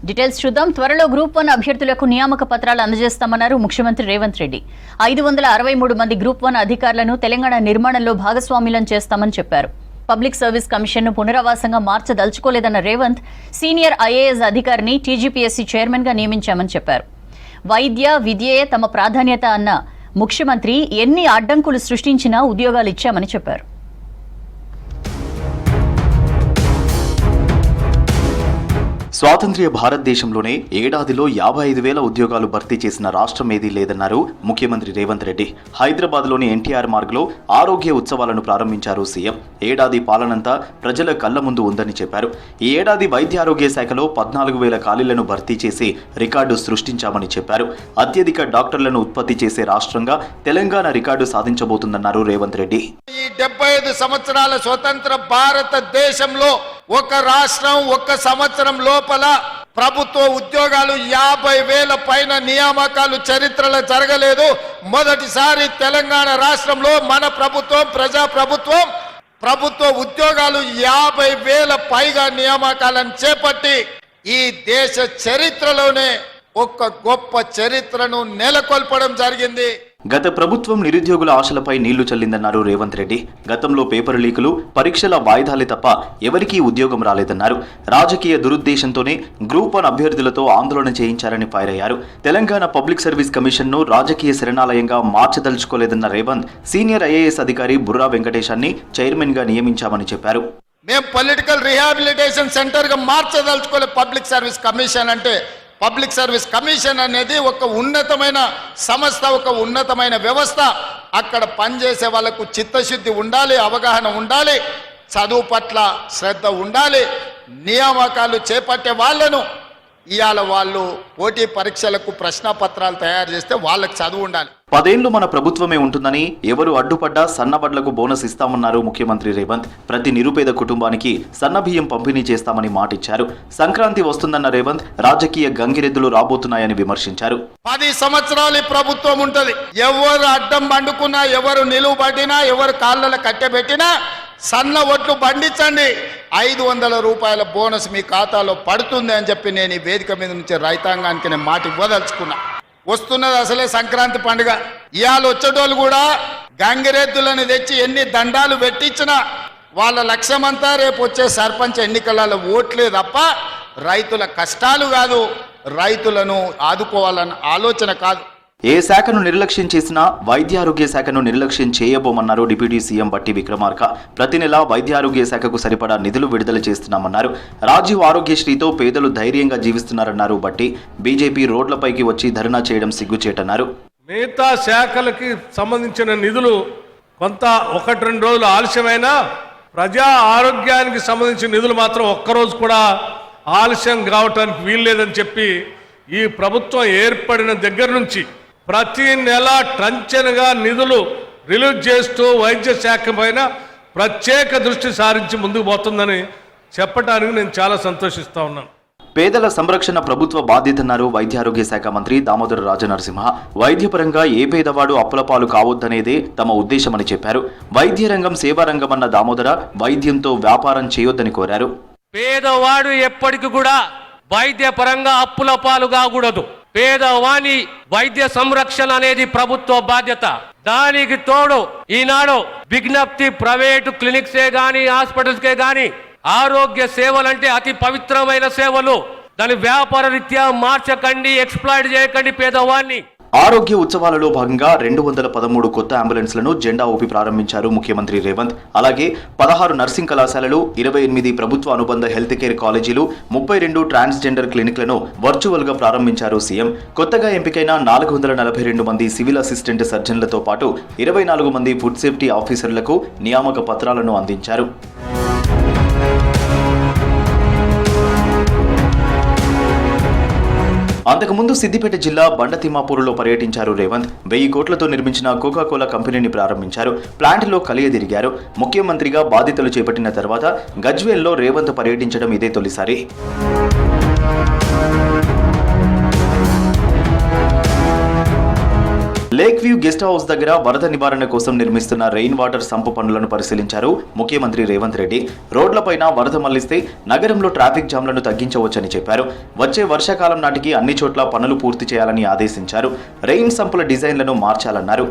Details చూద్దాం. త్వరలో group 1 అభ్యర్థులకు నియామక పత్రాలు అందజేస్తామన్నారు ముఖ్యమంత్రి రేవంత్ రెడ్డి. 563 మంది గ్రూప్ 1 అధికారులను తెలంగాణ నిర్మాణంలో భాగస్వాములను చేస్తామని చెప్పారు. పబ్లిక్ సర్వీస్ కమిషన్ను పునరావాసంగా మార్చదలుచుకోలేదన్న రేవంత్ సీనియర్ ఐఏఎస్ అధికారిని టీజీపీఎస్సీ చైర్మన్గా నియమించామని చెప్పారు. వైద్య విద్యే తమ ప్రాధాన్యత అన్న ముఖ్యమంత్రి ఎన్ని అడ్డంకులు సృష్టించినా ఉద్యోగాలు ఇచ్చామని చెప్పారు. స్వాతంత్ర్య భారతదేశంలోనే ఏడాదిలో 55,000 ఉద్యోగాలు భర్తీ చేసిన రాష్ట్రం ఏదీ లేదన్నారు ముఖ్యమంత్రి రేవంత్ రెడ్డి. హైదరాబాద్లోని ఎన్టీఆర్ మార్గ్లో ఆరోగ్య ఉత్సవాలను ప్రారంభించారు సీఎం. ఏడాది పాలనంతా ప్రజల కళ్ల ముందు ఉందని చెప్పారు. ఈ ఏడాది వైద్య ఆరోగ్య శాఖలో 14,000 ఖాళీలను భర్తీ చేసి రికార్డు సృష్టించామని చెప్పారు. అత్యధిక డాక్టర్లను ఉత్పత్తి చేసే రాష్ట్రంగా తెలంగాణ రికార్డు సాధించబోతుందన్నారు రేవంత్ రెడ్డి. ఈ 75 సంవత్సరాల స్వతంత్ర భారతదేశంలో ఒక రాష్ట్రం ఒక్క సంవత్సరం లోపల ప్రభుత్వ ఉద్యోగాలు 50,000 పైన నియామకాలు చరిత్రలో జరగలేదు. మొదటిసారి తెలంగాణ రాష్ట్రంలో మన ప్రభుత్వం ప్రభుత్వ ఉద్యోగాలు 50,000 పైగా నియామకాలను చేపట్టి ఈ దేశ చరిత్రలోనే ఒక గొప్ప చరిత్రను నెలకొల్పడం జరిగింది. గత ప్రభుత్వం నిరుద్యోగుల ఆశలపై నీళ్లు చల్లిందన్నారు రేవంత్ రెడ్డి. గతంలో పేపర్ లీకులు, పరీక్షల వాయిదాలే తప్ప ఎవరికీ ఉద్యోగం రాలేదన్నారు. రాజకీయ దురుద్దేశంతోనే గ్రూప్ 1 అభ్యర్థులతో ఆందోళన చేయించారని ఫైర్ అయ్యారు. తెలంగాణ పబ్లిక్ సర్వీస్ కమిషన్ను రాజకీయ శరణాలయంగా మార్చదలుచుకోలేదన్న రేవంత్ సీనియర్ ఐఏఎస్ అధికారి బుర్రా వెంకటేశాన్ని చైర్మన్గా నియమించామని చెప్పారు. మేము పొలిటికల్ రిహాబిలిటేషన్ సెంటర్గా మార్చదలుచుకోలే. పబ్లిక్ సర్వీస్ కమిషన్ అంటే పబ్లిక్ సర్వీస్ కమిషన్ అనేది ఒక ఉన్నతమైన సంస్థ, ఒక ఉన్నతమైన వ్యవస్థ. అక్కడ పనిచేసే వాళ్ళకు చిత్తశుద్ధి ఉండాలి, అవగాహన ఉండాలి, చదువు పట్ల శ్రద్ధ ఉండాలి. నియామకాలు చేపట్టే వాళ్ళను ఇవాళ వాళ్ళు పోటీ పరీక్షలకు ప్రశ్నపత్రాలు తయారు చేస్తే వాళ్ళకి చదువు ఉండాలి. 10 ఏళ్లు మన ప్రభుత్వమే ఉంటుందని, ఎవరు అడ్డుపడ్డా సన్నబడ్లకు బోనస్ ఇస్తామన్నారు ముఖ్యమంత్రి రేవంత్. ప్రతి నిరుపేద కుటుంబానికి సన్నబియ్యం పంపిణీ చేస్తామని మాటిచ్చారు. సంక్రాంతి వస్తుందన్న రేవంత్ రాజకీయ గంగిరెద్దులు రాబోతున్నాయని విమర్శించారు. 10 సంవత్సరాలు ప్రభుత్వం ఉంటది. ఎవరు అడ్డం బండుకున్నా, ఎవరు నిలువబడినా, ఎవరు కాళ్ళలో కట్టెబెట్టినా సన్న ఒట్లు పండించండి, 500 రూపాయల బోనస్ మీ ఖాతాలో పడుతుంది అని చెప్పి నేను ఈ వేదిక మీద నుంచి రైతాంగానికి నేను మాట ఇవ్వదలుచుకున్నా. వస్తున్నది అసలే సంక్రాంతి పండుగ. ఇవాళ వచ్చేటోళ్ళు కూడా గంగిరెద్దులను తెచ్చి ఎన్ని దండాలు పెట్టించినా వాళ్ళ లక్ష్యమంతా రేపు వచ్చే సర్పంచ్ ఎన్నికలలో ఓట్లే తప్ప రైతుల కష్టాలు కాదు, రైతులను ఆదుకోవాలన్న ఆలోచన కాదు. ఏ శాఖను నిర్లక్ష్యం చేసినా వైద్య ఆరోగ్య శాఖను నిర్లక్ష్యం చేయబోమన్నారు డిప్యూటీ సీఎం బట్టి విక్రమార్క. ప్రతి నెల వైద్య ఆరోగ్య శాఖకు సరిపడా నిధులు విడుదల చేస్తున్నామన్నారు. రాజీవ్ ఆరోగ్యశ్రీతో పేదలు ధైర్యంగా జీవిస్తున్నారన్నారు బట్టి. బీజేపీ రోడ్లపైకి వచ్చి ధర్నా చేయడం సిగ్గుచేటన్నారు. మిగతా శాఖలకి సంబంధించిన నిధులు కొంత 1-2 రోజులు ఆలస్యమైనా ప్రజా ఆరోగ్యానికి సంబంధించిన నిధులు మాత్రం ఒక్కరోజు కూడా ఆలస్యం కావటానికి వీల్లేదని చెప్పి ఈ ప్రభుత్వం ఏర్పడిన దగ్గర నుంచి ప్రతి నెల టంచనగా నిధులు రిలీజ్ చేస్తూ వైద్య శాఖ పైన ప్రత్యేక దృష్టి సారించి ముందుకు పోతుందని చెప్పడానికి నేను చాలా సంతోషిస్తా ఉన్నాను. పేదల సంరక్షణ ప్రభుత్వ బాధ్యతన్నారు వైద్య ఆరోగ్య శాఖ మంత్రి దామోదర రాజనరసింహ. వైద్యపరంగా ఏ పేదవాడు అప్పులపాలు కావద్దనేదే తమ ఉద్దేశమని చెప్పారు. వైద్య రంగం సేవారంగం అన్న దామోదర వైద్యంతో వ్యాపారం చేయొద్దని కోరారు. పేదవాడు ఎప్పటికీ కూడా వైద్య పరంగా అప్పుల పాలు కాకూడదు. పేదవాని వైద్య సంరక్షణ అనేది ప్రభుత్వ బాధ్యత. దానికి తోడు ఈనాడు విజ్ఞప్తి ప్రైవేటు క్లినిక్సే గాని, హాస్పిటల్స్కే గాని ఆరోగ్య సేవలంటే అతి పవిత్రమైన సేవలు. దాని వ్యాపార రీత్యా మార్చకండి, ఎక్స్ప్లాయిట్ చేయకండి పేదవాన్ని. ఆరోగ్య ఉత్సవాలలో భాగంగా 213 కొత్త అంబులెన్స్లను జెండా ఊపి ప్రారంభించారు ముఖ్యమంత్రి రేవంత్. అలాగే 16 నర్సింగ్ కళాశాలలు, 28 ప్రభుత్వ అనుబంధ హెల్త్ కేర్ కాలేజీలు, 32 ట్రాన్స్జెండర్ క్లినిక్లను వర్చువల్ గా ప్రారంభించారు సీఎం. కొత్తగా ఎంపికైన 442 మంది సివిల్ అసిస్టెంట్ సర్జన్లతో పాటు 24 మంది ఫుడ్ సేఫ్టీ ఆఫీసర్లకు నియామక పత్రాలను అందించారు. అంతకుముందు సిద్దిపేట జిల్లా బండతిమ్మాపూర్లో పర్యటించారు రేవంత్. 1000 కోట్లతో నిర్మించిన కోకాకోలా కంపెనీని ప్రారంభించారు. ప్లాంట్లో కలియదిరిగారు. ముఖ్యమంత్రిగా బాధ్యతలు చేపట్టిన తర్వాత గజ్వేల్లో రేవంత్ పర్యటించడం ఇదే తొలిసారి. లేక్ వ్యూ గెస్ట్ హౌస్ దగ్గర వరద నివారణ కోసం నిర్మిస్తున్న రెయిన్ వాటర్ సంపు పనులను పరిశీలించారు ముఖ్యమంత్రి రేవంత్ రెడ్డి. రోడ్లపైన వరద మళ్లిస్తే నగరంలో ట్రాఫిక్ జామ్లను తగ్గించవచ్చని చెప్పారు. వచ్చే వర్షాకాలం నాటికి అన్ని చోట్ల పనులు పూర్తి చేయాలని ఆదేశించారు. రెయిన్ సంపుల డిజైన్లను మార్చాలన్నారు.